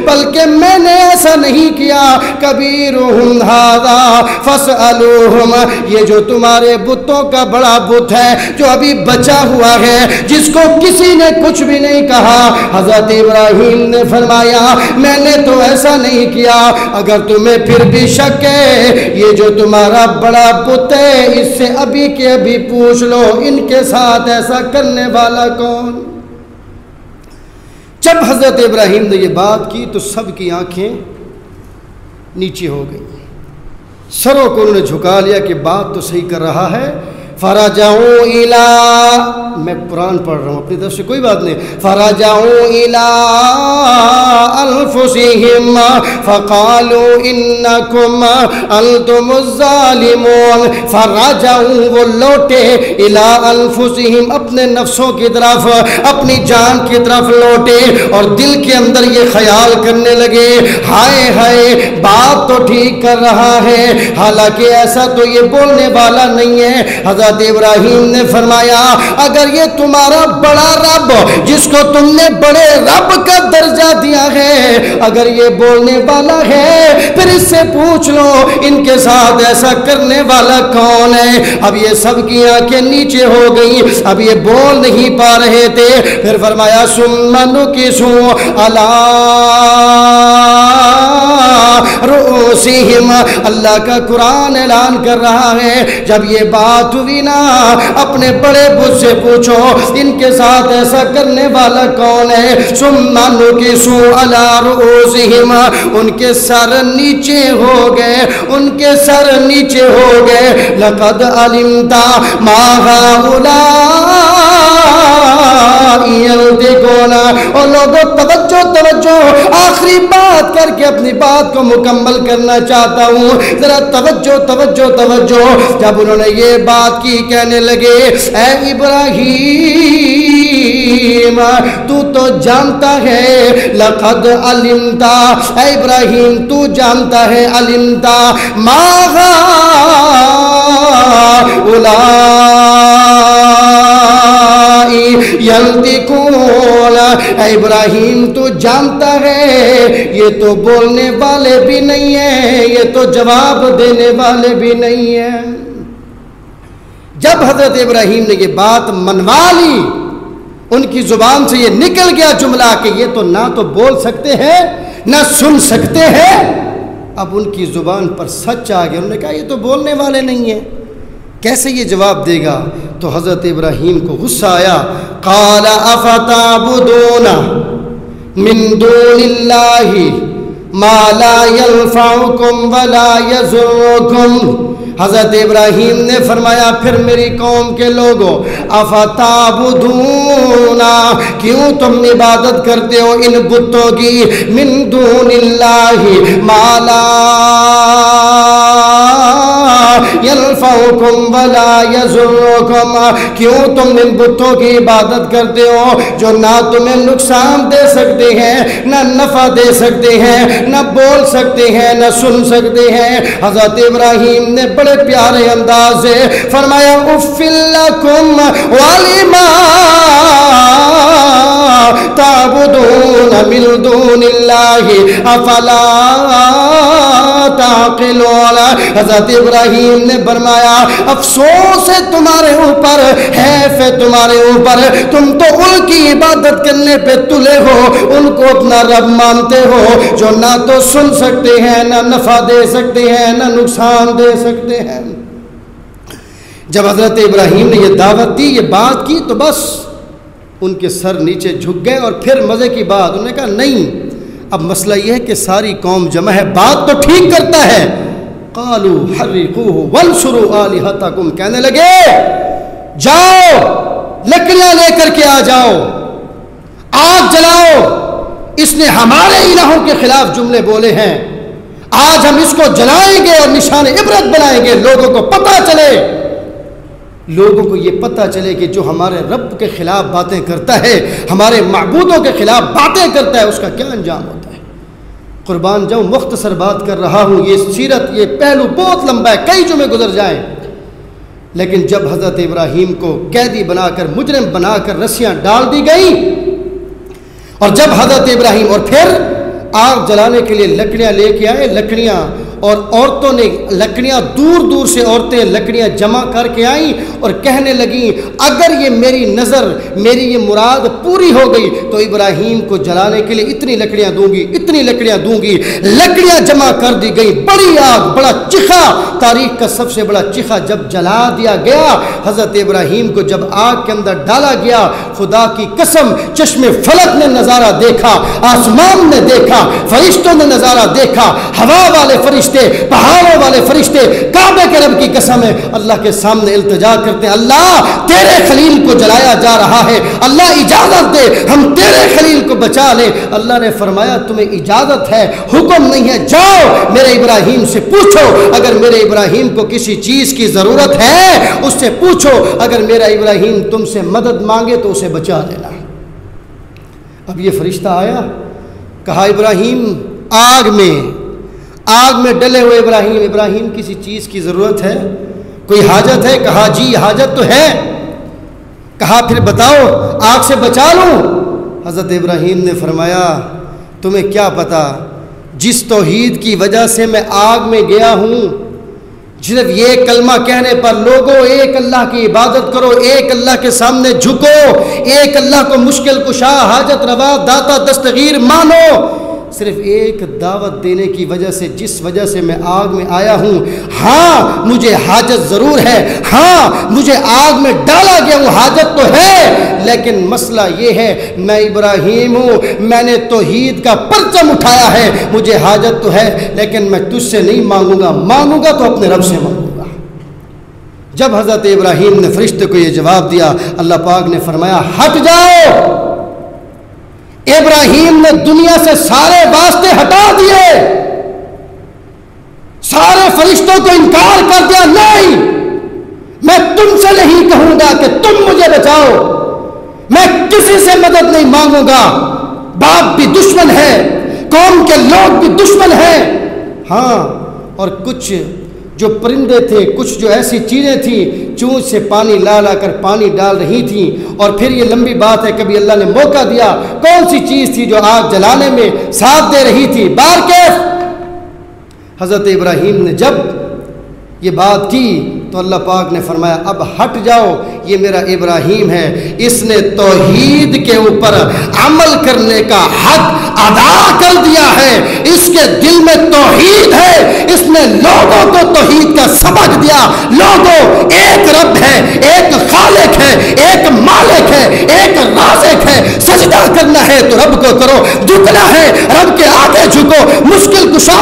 بلکہ میں نے ایسا نہیں کیا کبیرہم ھذا فاسألوہم، یہ جو تمہارے بتوں کا بڑا بت ہے جو ابھی بچا ہوا ہے جس کو کسی نے کچھ بھی نہیں کہا، حضرت ابراہیم نے فرمایا میں نے تو ایسا نہیں کیا، اگر تمہیں پھر بھی شک ہے یہ جو تمہارا بڑا بت ہے اس سے ابھی کے ابھی پوچھ لو ان کے ساتھ ایسا کرنے والا کون۔ جب حضرت ابراہیم نے یہ بات کی تو سب کی آنکھیں نیچے ہو گئیں، سروں کو انہوں نے جھکا لیا کہ بات تو صحیح کر رہا ہے۔ فرجعوا الی، میں قرآن پڑھ رہا ہوں اپنی طرف سے کوئی بات نہیں، فرجعوا الی انفسہم فقالوا انکم انتم الظالمون، فرجعوا وہ لوٹے الی انفسہم اپنے نفسوں کی طرف، اپنی جان کی طرف لوٹے اور دل کے اندر یہ خیال کرنے لگے ہائے ہائے بات تو ٹھیک کر رہا ہے، حالانکہ ایسا تو یہ بولنے والا نہیں ہے۔ حضرت ابراہیم نے فرمایا اگر یہ تمہارا بڑا رب جس کو تم نے بڑے رب کا درجہ دیا ہے اگر یہ بولنے والا ہے پھر اس سے پوچھ لو ان کے ساتھ ایسا کرنے والا کون ہے۔ اب یہ سب کی آنکھیں نیچے ہو گئیں، اب یہ بول نہیں پا رہے تھے۔ پھر فرمایا ثم نکسوا علی رؤوسہم، اللہ کا قرآن اعلان کر رہا ہے جب یہ بات ہوئی نا اپنے بڑے بت سے پوچھو ان کے ساتھ ایسا کرنے والا کون ہے۔ ثم نکسوا علی رؤوسہم، ان کے سر نیچے ہو گئے، ان کے سر نیچے ہو گئے۔ لقد علمت ما هؤلاء ينطقون، اور لوگوں توجہ آخری بات کر کے اپنی بات کو مکمل کرنا چاہتا ہوں، ذرا توجہ۔ جب انہوں نے یہ بات کی کہنے لگے اے ابراہیم تو جانتا ہے، لقد علمت اے ابراہیم تو جانتا ہے، علمت ما ینطقون، اے ابراہیم تو جانتا ہے یہ تو بولنے والے بھی نہیں ہیں، یہ تو جواب دینے والے بھی نہیں ہیں۔ جب حضرت ابراہیم نے یہ بات منوا لی ان کی زبان سے یہ نکل گیا جملہ کہ یہ تو نہ تو بول سکتے ہیں نہ سن سکتے ہیں، اب ان کی زبان پر سچ آ گیا، انہوں نے کہا یہ تو بولنے والے نہیں ہیں، کیسے یہ جواب دے گا؟ تو حضرت ابراہیم کو غصہ آیا۔ قال افتعبدون من دون اللہ ما لا ينفعكم ولا يضركم، حضرت ابراہیم نے فرمایا پھر میری قوم کے لوگوں افتعبدون، کیوں تم عبادت کرتے ہو ان بتوں کی، من دون اللہ ما لا ينفعكم ولا يضركم، کیوں تم ان بتوں کی عبادت کرتے ہو جو نہ تمہیں نقصان دے سکتے ہیں نہ نفع دے سکتے ہیں، نہ بول سکتے ہیں نہ سن سکتے ہیں۔ حضرت ابراہیم نے بڑے پیارے انداز سے فرمایا اف لکم ولما تعبدون من دون اللہ افلا تعقلون، حضرت ابراہیم نے فرمایا افسوس ہے تمہارے اوپر، حیف ہے تمہارے اوپر، تم تو ان کی عبادت کرنے پہ تلے ہو، ان کو اپنا رب مانتے ہو جو نہ تو سن سکتے ہیں نہ نفع دے سکتے ہیں نہ نقصان دے سکتے ہیں۔ جب حضرت ابراہیم نے یہ دعوت دی، یہ بات کی تو بس ان کے سر نیچے جھک گئے، اور پھر مزے کی بات انہوں نے کہا نہیں اب مسئلہ یہ ہے کہ ساری قوم جمع ہے، بات تو ٹھیک کرتا ہے۔ قالوا حرقوه وانصروا آلہتکم، کہنے لگے جاؤ لکڑیاں لے کر کے آ جاؤ، آگ جلاؤ، اس نے ہمارے الہوں کے خلاف جملے بولے ہیں، آج ہم اس کو جلائیں گے اور نشان عبرت بنائیں گے، لوگوں کو پتہ چلے، لوگوں کو یہ پتہ چلے کہ جو ہمارے رب کے خلاف باتیں کرتا ہے، ہمارے معبودوں کے خلاف باتیں کرتا ہے، اس کا کیا انجام ہوتا ہے۔ قربان جاؤں مختصر بات کر رہا ہوں، یہ سیرت یہ پہلو بہت لمبا ہے، کئی جمعے گزر جائیں، لیکن جب حضرت ابراہیم کو قیدی بنا کر مجرم بنا کر رسیاں ڈال دی گئیں اور جب حضرت ابراہیم اور پھر آگ جلانے کے لیے لکڑیاں لے کے آئے، لکڑیاں، اور عورتوں نے لکڑیاں دور دور سے عورتیں لکڑیاں جمع کر کے آئیں اور کہنے لگیں اگر یہ میری نظر، میری یہ مراد پوری ہو گئی تو ابراہیم کو جلانے کے لیے اتنی لکڑیاں دوں گی، اتنی لکڑیاں دوں گی۔ لکڑیاں جمع کر دی گئی، بڑی آگ، بڑا چخا، تاریخ کا سب سے بڑا چخا جب جلا دیا گیا، حضرت ابراہیم کو جب آگ کے اندر ڈالا گیا، خدا کی قسم چشم فلک نے نظارہ دیکھا، آسمان نے دیکھا، فرشتوں نے نظارہ دیکھا، ہوا والے فرشتے، پہاڑوں والے فرشتے، کعبے کے رب کی قسم ہے اللہ کے سامنے التجا کرتے ہیں، اللہ تیرے خلیل کو جلایا جا رہا ہے، اللہ اجازت دے ہم تیرے خلیل کو بچا لیں۔ اللہ نے فرمایا تمہیں اجازت ہے، حکم نہیں ہے، جاؤ میرے ابراہیم سے پوچھو، اگر میرے ابراہیم کو کسی چیز کی ضرورت ہے اس سے پوچھو، اگر میرا ابراہیم تم سے مدد مانگے تو اسے بچا لینا۔ اب یہ فرشتہ آیا، کہا ابراہیم آگ میں ڈلے ہوئے ابراہیم کسی چیز کی ضرورت ہے، کوئی حاجت ہے؟ کہا جی حاجت تو ہے۔ کہا پھر بتاؤ آگ سے بچا لوں؟ حضرت ابراہیم نے فرمایا تمہیں کیا پتا، جس توحید کی وجہ سے میں آگ میں گیا ہوں، صرف یہ کلمہ کہنے پر لوگوں ایک اللہ کی عبادت کرو، ایک اللہ کے سامنے جھکو، ایک اللہ کو مشکل کشا، حاجت روا، داتا، دستگیر مانو، صرف ایک دعوت دینے کی وجہ سے، جس وجہ سے میں آگ میں آیا ہوں، ہاں مجھے حاجت ضرور ہے، ہاں مجھے آگ میں ڈالا گیا ہوں، حاجت تو ہے، لیکن مسئلہ یہ ہے میں ابراہیم ہوں، میں نے توحید کا پرچم اٹھایا ہے، مجھے حاجت تو ہے لیکن میں تجھ سے نہیں مانگوں گا تو اپنے رب سے مانگوں گا۔ جب حضرت ابراہیم نے فرشتے کو یہ جواب دیا، اللہ پاک نے فرمایا ہٹ جاؤ۔ ابراہیم نے دنیا سے سارے واسطے ہٹا دیے، سارے فرشتوں کو انکار کر دیا، نہیں میں تم سے نہیں کہوں گا کہ تم مجھے بچاؤ، میں کسی سے مدد نہیں مانگوں گا، باپ بھی دشمن ہے، قوم کے لوگ بھی دشمن ہیں، ہاں اور کچھ جو پرندے تھے، کچھ جو ایسی چیزیں تھیں چونچ سے پانی لا کر پانی ڈال رہی تھیں، اور پھر یہ لمبی بات ہے کبھی اللہ نے موقع دیا، کون سی چیز تھی جو آگ جلانے میں ساتھ دے رہی تھی؟ بارکیف۔ حضرت ابراہیم نے جب یہ بات کی تو اللہ پاک نے فرمایا اب ہٹ جاؤ، یہ میرا ابراہیم ہے، اس نے توحید کے اوپر عمل کرنے کا حق ادا کر دیا ہے، اس کے دل میں توحید ہے، اس نے لوگوں کو توحید کا سبق دیا، لوگوں ایک رب ہے، ایک خالق ہے، ایک مالک ہے، ایک رازق ہے، سجدہ کرنا ہے تو رب کو کرو، جھکنا ہے رب کے آگے جھکو، مشکل کشا